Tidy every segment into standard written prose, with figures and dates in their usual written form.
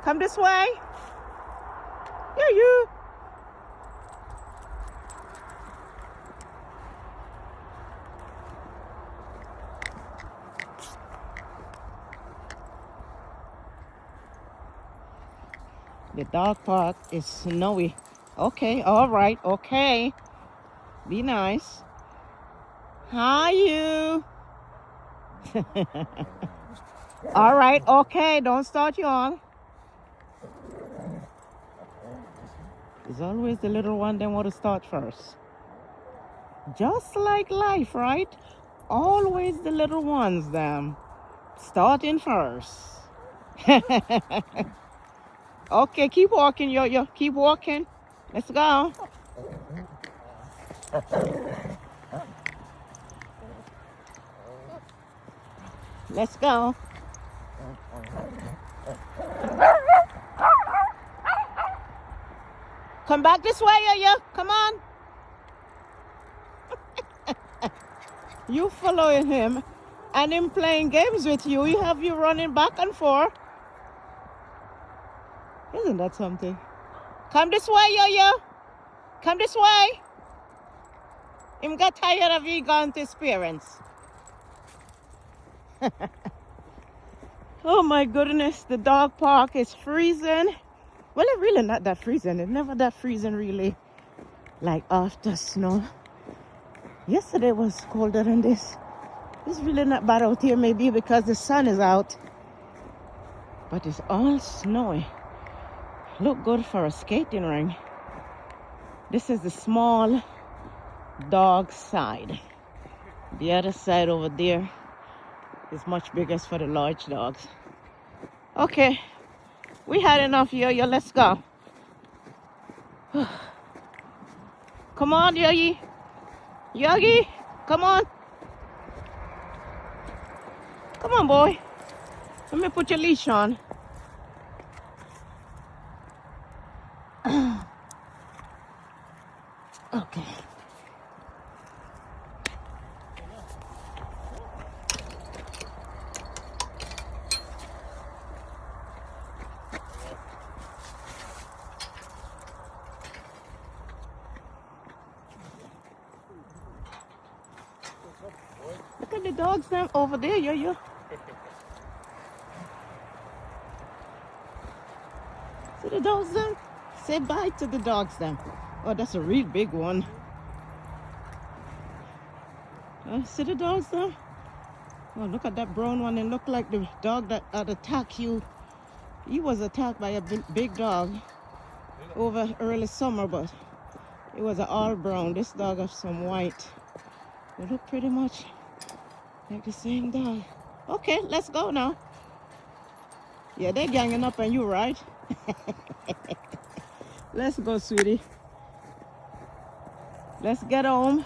Come this way. Yeah, you. The dog park is snowy. Okay, all right, okay. Be nice. Hi, you. All right, okay, don't start yawn. It's always the little one that want to start first. Just like life, right? Always the little ones, them starting first. Okay, keep walking, Yo-Yo. Keep walking. Let's go. Let's go. Come back this way, Yo-Yo. Come on. You following him and him playing games with you. You have you running back and forth. Isn't that something? Come this way, Yo-Yo. Come this way. Him got tired of you going to his parents. Oh my goodness, the dog park is freezing. Well, it's really not that freezing. It's never that freezing really, like after snow. Yesterday was colder than this. It's really not bad out here, maybe because the sun is out. But it's all snowy. Look good for a skating ring. This is the small dog side. The other side over there is much bigger for the large dogs. Okay, we had enough, Yo-Yo. Let's go. Come on, Yogy. Yogy, come on. Come on, boy. Let me put your leash on. Okay. Look at the dogs down over there, Yo-Yo. See the dogs then? Say bye to the dogs then. Oh, that's a real big one. See the dogs there? Oh, look at that brown one. It looked like the dog that had attacked you. He was attacked by a big dog over early summer, but it was an all brown. This dog has some white. They look pretty much like the same dog. Okay, let's go now. Yeah, they're ganging up on you, right? Let's go, sweetie. Let's get home.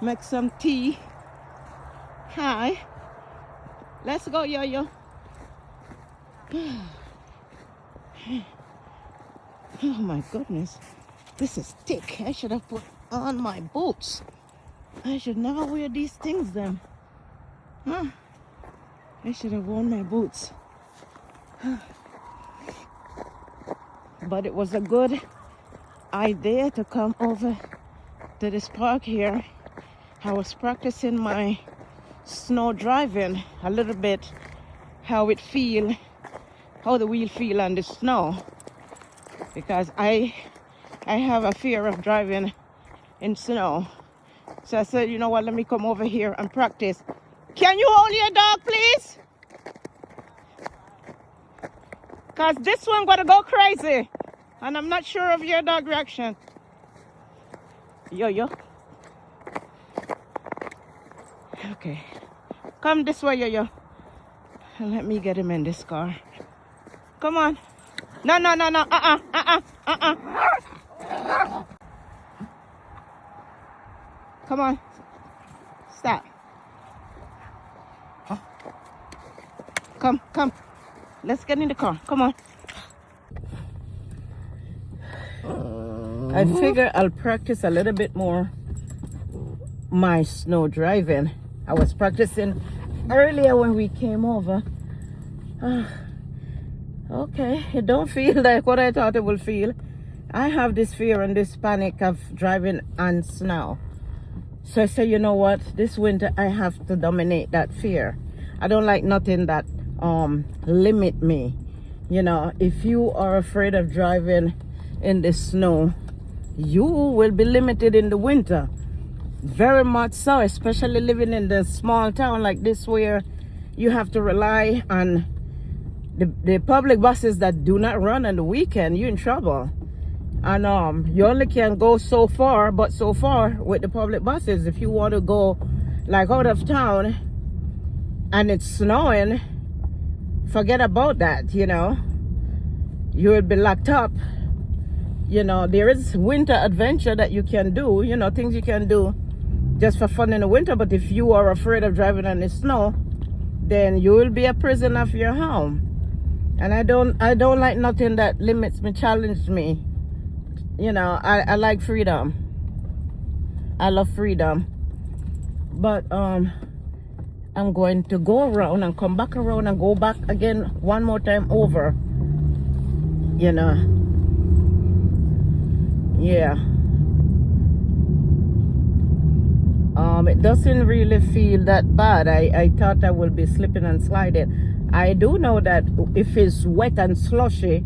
Make some tea. Hi. Let's go, Yo-Yo. Oh my goodness. This is thick. I should have put on my boots. I should never wear these things then. Huh? I should have worn my boots. But it was a good idea to come over to this park here. I was practicing my snow driving a little bit, how the wheel feel on the snow, because I have a fear of driving in snow. So I said, you know what, let me come over here and practice. Can you hold your dog, please? Because this one gonna go crazy. And I'm not sure of your dog reaction. Yo-Yo. Okay. Come this way, Yo-Yo. And let me get him in this car. Come on. No. Come on. Stop. Come. Let's get in the car. Come on. I figure I'll practice a little bit more my snow driving. I was practicing earlier when we came over. Okay, it don't feel like what I thought it would feel. I have this fear and this panic of driving on snow. So I say, you know what, this winter I have to dominate that fear. I don't like nothing that limit me. You know, if you are afraid of driving in the snow, you will be limited in the winter. Very much so, especially living in the small town like this where you have to rely on the public buses that do not run on the weekend. You're in trouble. And you only can go so far, but so far with the public buses. If you want to go like out of town and it's snowing, forget about that, you know. You will be locked up. You know, there is winter adventure that you can do, you know, things you can do just for fun in the winter. But if you are afraid of driving on the snow, then you will be a prisoner of your home. And I don't like nothing that limits me, challenges me. You know, I like freedom. I love freedom. But I'm going to go around and come back around and go back again one more time over. You know. Yeah. It doesn't really feel that bad. I thought I would be slipping and sliding. I do know that if it's wet and slushy,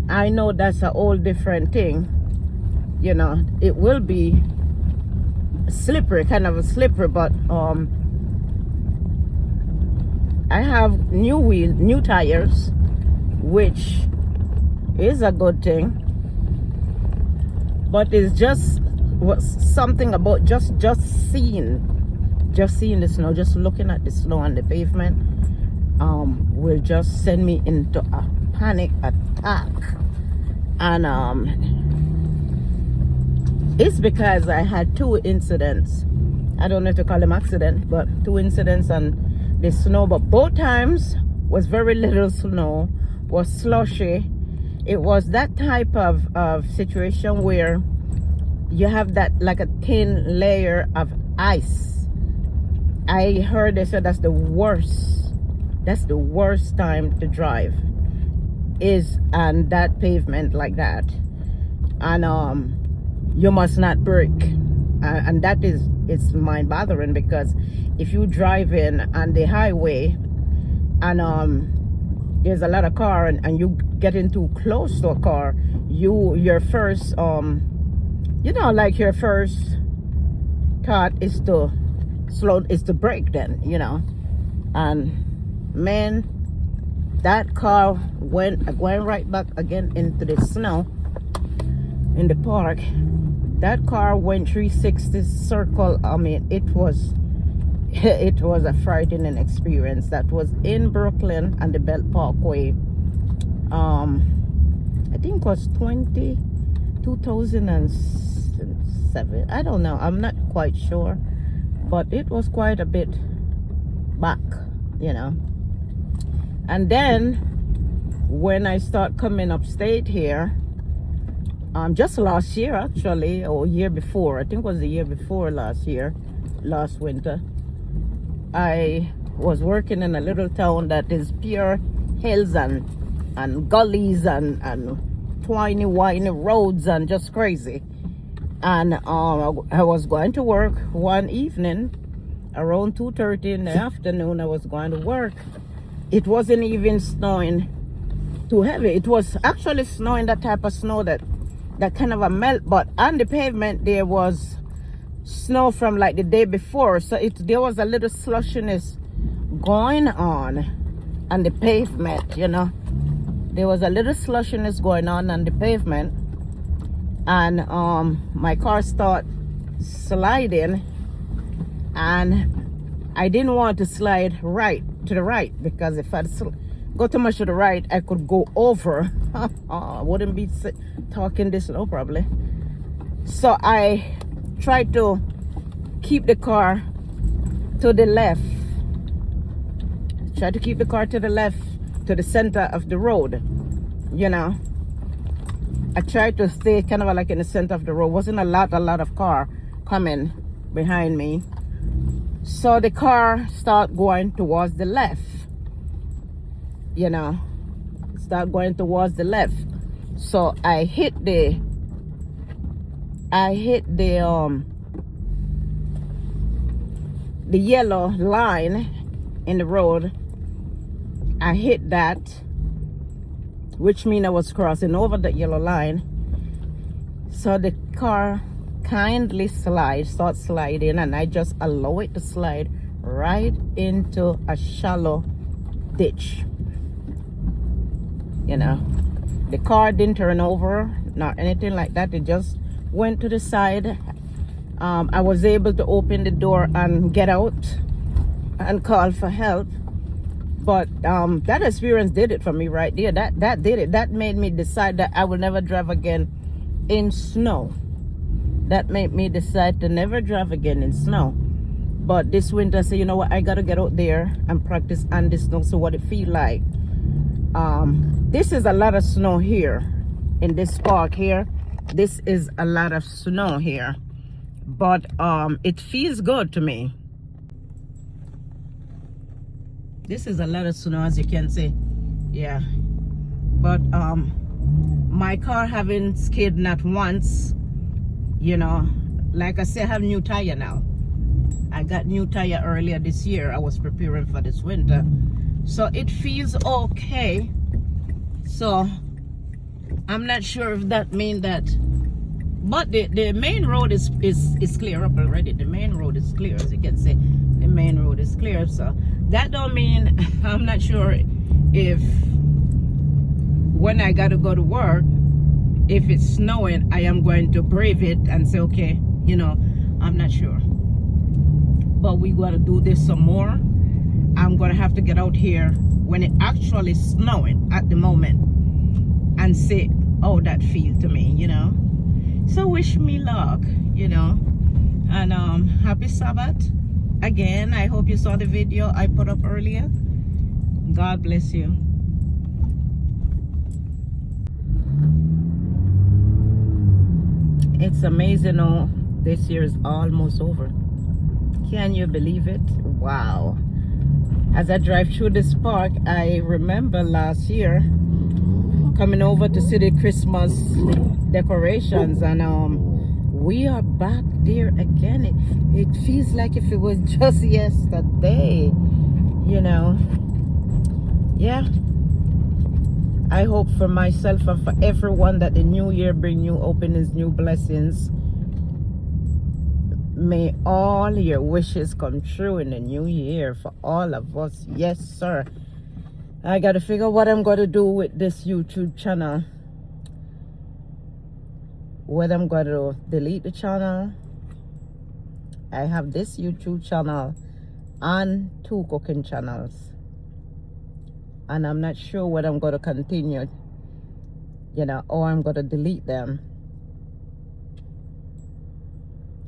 I know that's a whole different thing. You know, it will be slippery, kind of a slippery, but I have new tires, which is a good thing. But it's just something about just seeing the snow, just looking at the snow on the pavement, will just send me into a panic attack. And it's because I had 2 incidents. I don't know if to call them accident, but 2 incidents on the snow. But both times was very little snow, was slushy. It was that type of situation where you have that like a thin layer of ice. I heard they said that's the worst time to drive, is on that pavement like that. And you must not brake, and that is, it's mind bothering, because if you drive in on the highway and there's a lot of car and you getting too close to a car, your first you know, like your first thought is to brake then, you know. And man, that car went right back again into the snow in the park. That car went 360 circle. I mean, it was a frightening experience. That was in Brooklyn and the Belt Parkway. I think it was 2007. I don't know. I'm not quite sure, but it was quite a bit back, you know. And then when I start coming upstate here, just last year actually, or year before, I think it was the year before last winter, I was working in a little town that is pure hills and gullies and twiny winey roads and just crazy. And I was going to work one evening around 2:30 in the afternoon. I was going to work. It wasn't even snowing too heavy. It was actually snowing, that type of snow that kind of a melt, but on the pavement there was snow from like the day before, so there was a little slushiness going on the pavement, you know. There was a little slushiness going on the pavement, and my car started sliding, and I didn't want to slide to the right, because if I'd go too much to the right, I could go over. I wouldn't be talking this low probably. So I tried to keep the car to the left. Try to keep the car to the left, to the center of the road, you know. I tried to stay kind of like in the center of the road. Wasn't a lot of car coming behind me. So the car started going towards the left, you know. start going towards the left. So I hit the yellow line in the road. I hit that, which means I was crossing over the yellow line. So the car kindly starts sliding, and I just allow it to slide right into a shallow ditch. You know, the car didn't turn over, not anything like that. It just went to the side. I was able to open the door and get out and call for help. But that experience did it for me right there. That did it. That made me decide that I will never drive again in snow. That made me decide to never drive again in snow. But this winter I said, you know what, I gotta get out there and practice on the snow, so what it feel like. This is a lot of snow here in this park here. This is a lot of snow here, but it feels good to me. This is a lot of snow, as you can see. Yeah, but my car haven't skidded not once. You know, like I said, I have new tire now. I got new tire earlier this year. I was preparing for this winter, so it feels okay. So I'm not sure if that means that, but the main road is clear up already. The main road is clear, as you can see. The main road is clear, so that don't mean I'm not sure if when I gotta go to work, if it's snowing, I am going to brave it and say, okay, you know, I'm not sure. But we gotta do this some more. I'm gonna have to get out here when it actually snowing at the moment and see how that feels to me, you know. So wish me luck, you know, and happy Sabbath again. I hope you saw the video I put up earlier. God bless you. It's amazing how this year is almost over. Can you believe it? Wow. As I drive through this park, I remember last year coming over to see the Christmas decorations, and we are back there again. It feels like if it was just yesterday, you know. Yeah, I hope for myself and for everyone that the new year bring new openings, new blessings. May all your wishes come true in the new year for all of us. Yes, sir. I got to figure what I'm going to do with this YouTube channel. Whether I'm going to delete the channel. I have this YouTube channel and 2 cooking channels. And I'm not sure whether I'm going to continue, you know, or I'm going to delete them.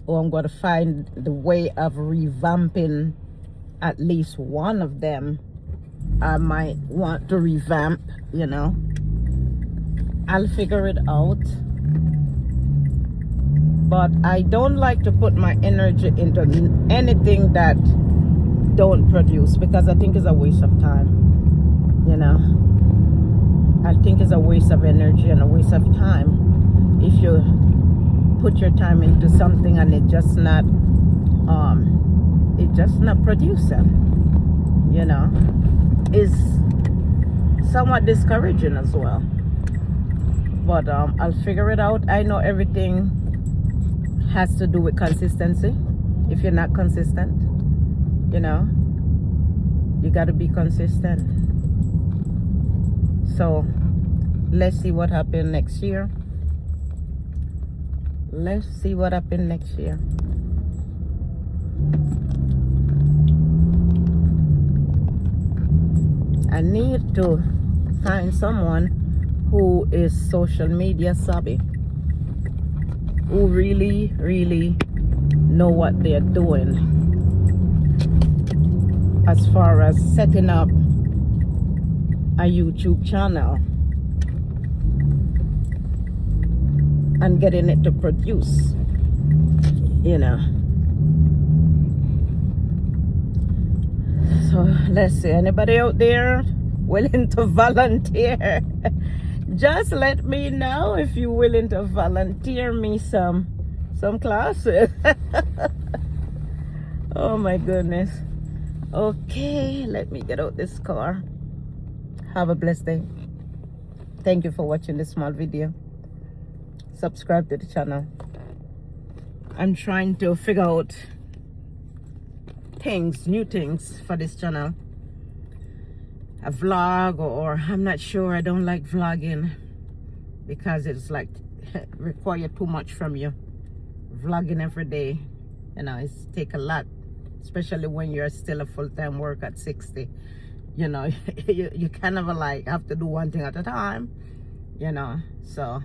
Or I'm going to find the way of revamping at least one of them. I might want to revamp, you know. I'll figure it out. But I don't like to put my energy into anything that don't produce, because I think it's a waste of time, you know. I think it's a waste of energy and a waste of time if you put your time into something and it just not producing, you know. Is somewhat discouraging as well. But I'll figure it out. I know everything has to do with consistency. If you're not consistent, you know, you got to be consistent. So let's see what happens next year. Let's see what happens next year. I need to find someone who is social media savvy, who really know what they're doing as far as setting up a YouTube channel and getting it to produce, you know. So let's see, anybody out there willing to volunteer, just let me know if you're willing to volunteer me some classes. Oh my goodness. Okay, let me get out this car. Have a blessed day. Thank you for watching this small video. Subscribe to the channel. I'm trying to figure out new things for this channel. A vlog, or I'm not sure. I don't like vlogging because it's like require too much from you. Vlogging every day, you know, it's take a lot, especially when you're still a full-time work at 60. You know, you kind of like have to do one thing at a time, you know. So,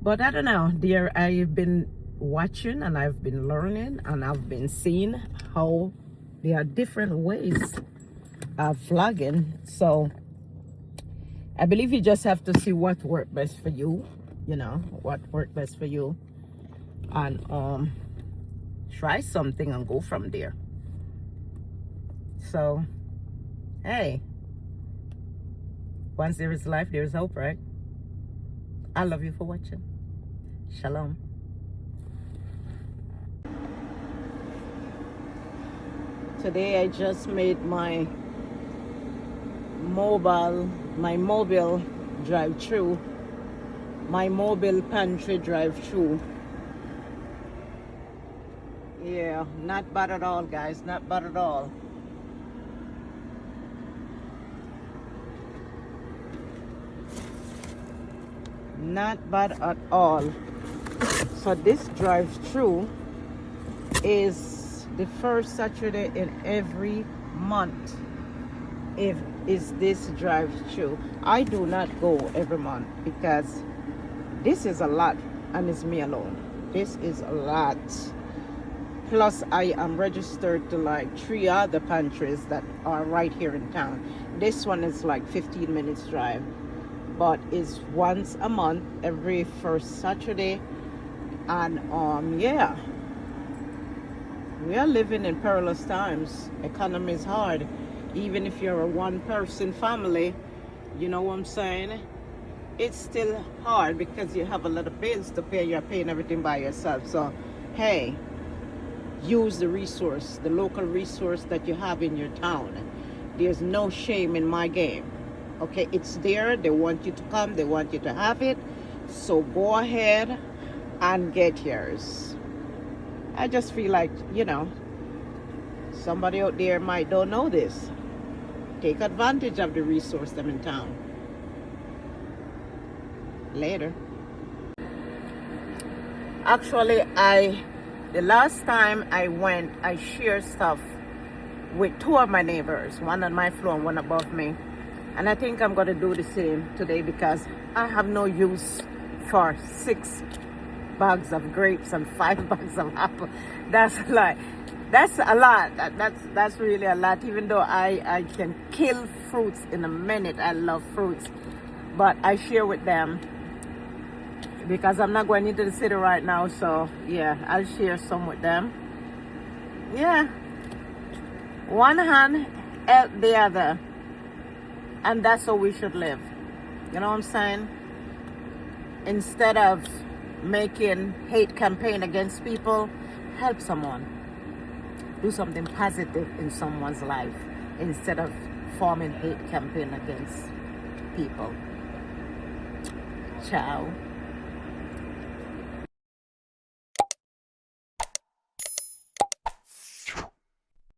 but I don't know, dear. I've been watching and I've been learning and I've been seeing how there are different ways of vlogging. So I believe you just have to see what works best for you, you know, what works best for you, and try something and go from there. So hey, once there is life, there is hope, right? I love you for watching. Shalom. Today I just made my Mobil drive-through, my Mobil pantry drive-through. Yeah, not bad at all, guys, not bad at all. Not bad at all. So this drive-through is the first Saturday in every month. Is this drive-through. I do not go every month because this is a lot, and it's me alone. This is a lot. Plus I am registered to like 3 other pantries that are right here in town. This one is like 15 minutes drive, but it's once a month, every first Saturday. And yeah, we are living in perilous times. Economy is hard. Even if you're a one-person family, you know what I'm saying, it's still hard because you have a lot of bills to pay. You're paying everything by yourself. So hey, use the resource, the local resource that you have in your town. There's no shame in my game. Okay, it's there. They want you to come, they want you to have it. So go ahead and get yours. I just feel like, you know, somebody out there might don't know this. Take advantage of the resource them in town. Later. Actually, the last time I went, I shared stuff with 2 of my neighbors, one on my floor and one above me. And I think I'm going to do the same today because I have no use for 6 bags of grapes and 5 bags of apple. That's like, that's a lot. That's really a lot. Even though I can kill fruits in a minute. I love fruits. But I share with them because I'm not going into the city right now. So yeah, I'll share some with them. Yeah. One hand help the other. And that's how we should live. You know what I'm saying? Instead of making hate campaign against people, help someone. Do something positive in someone's life instead of forming hate campaign against people. Ciao.